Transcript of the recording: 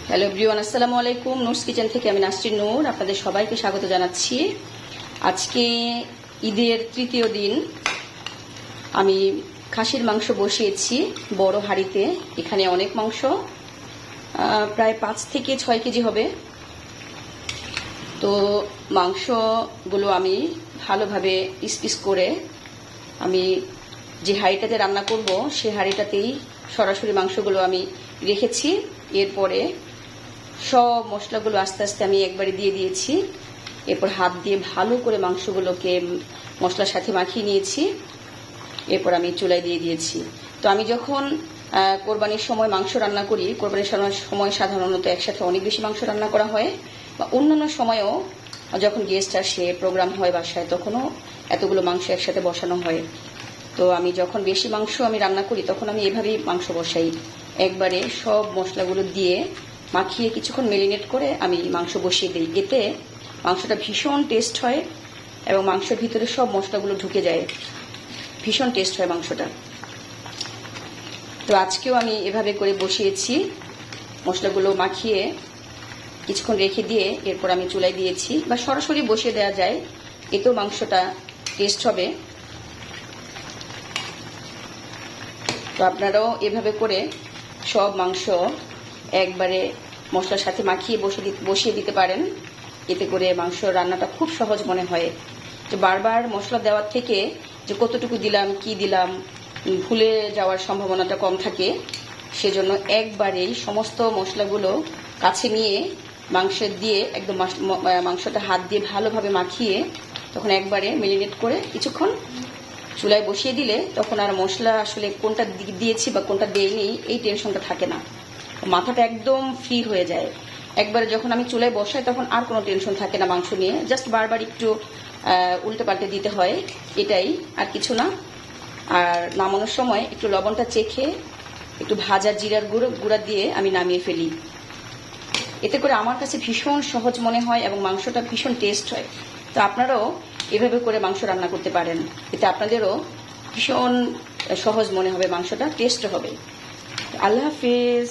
Hello everyone, আসসালামু আলাইকুম। Noors kitchen থেকে আমি নাসরিন নূর আপনাদের সবাইকে স্বাগত জানাচ্ছি। আজকে ঈদের তৃতীয় দিন আমি খাসির মাংস বসিয়েছি বড় হাঁড়িতে। এখানে অনেক মাংস, প্রায় 5 থেকে 6 কেজি হবে। তো মাংসগুলো আমি ভালোভাবে পিস পিস করে আমি যে হাঁড়িটাতে রান্না করব সেই হাঁড়িটাতেই সরাসরি মাংসগুলো আমি রেখেছি। এরপরে সব মশলাগুলো আস্তে আস্তে আমি একবারে দিয়ে দিয়েছি। এরপর হাত দিয়ে ভালো করে মাংসগুলোকে মশলার সাথে মাখিয়ে নিয়েছি। এরপর আমি চুলায় দিয়ে দিয়েছি। তো আমি যখন কোরবানির সময় মাংস রান্না করি, কোরবানির সময় সাধারণত একসাথে অনেক বেশি মাংস রান্না করা হয়, বা অন্যান্য সময়ও যখন গেস্ট আসে, প্রোগ্রাম হয় বাসায়, তখনও এতগুলো মাংস একসাথে বসানো হয়। তো আমি যখন বেশি মাংস আমি রান্না করি তখন আমি এভাবেই মাংস বসাই, একবারে সব মশলাগুলো দিয়ে মাখিয়ে কিছুক্ষণ মেরিনেট করে আমি মাংস বসিয়ে দিই। এতে মাংসটা ভীষণ টেস্ট হয় এবং মাংসের ভিতরে সব মশলাগুলো ঢুকে যায়, ভীষণ টেস্ট হয় মাংসটা। তো আজকেও আমি এভাবে করে বসিয়েছি, মশলাগুলো মাখিয়ে কিছুক্ষণ রেখে দিয়ে এরপর আমি চুলায় দিয়েছি, বা সরাসরি বসিয়ে দেওয়া যায়, এতেও মাংসটা টেস্ট হবে। তো আপনারাও এভাবে করে সব মাংস একবারে মশলার সাথে মাখিয়ে বসিয়ে দিতে পারেন। এতে করে মাংস রান্নাটা খুব সহজ মনে হয়। তো বারবার মশলা দেওয়ার থেকে যে কতটুকু দিলাম কি দিলাম ভুলে যাওয়ার সম্ভাবনাটা কম থাকে। সেজন্য একবারেই সমস্ত মশলাগুলো কাছে নিয়ে মাংসের দিয়ে একদম মাংসটা হাত দিয়ে ভালোভাবে মাখিয়ে তখন একবারে মেরিনেট করে কিছুক্ষণ চুলায় বসিয়ে দিলে তখন আর মশলা আসলে কোনটা দিয়েছি বা কোনটা দেইনি এই টেনশনটা থাকে না, মাথাটা একদম ফ্রি হয়ে যায়। একবারে যখন আমি চুলায় বসাই তখন আর কোনো টেনশন থাকে না মাংস নিয়ে, জাস্ট বারবার একটু উল্টে পাল্টে দিতে হয়, এটাই, আর কিছু না। আর নামানোর সময় একটু লবণটা চেখে একটু ভাজা জিরার গুঁড়া দিয়ে আমি নামিয়ে ফেলি। এতে করে আমার কাছে ভীষণ সহজ মনে হয় এবং মাংসটা ভীষণ টেস্ট হয়। তো আপনারাও এভাবে করে মাংস রান্না করতে পারেন, এতে আপনাদেরও ভীষণ সহজ মনে হবে, মাংসটা টেস্ট হবে। আল্লাহ হাফিজ।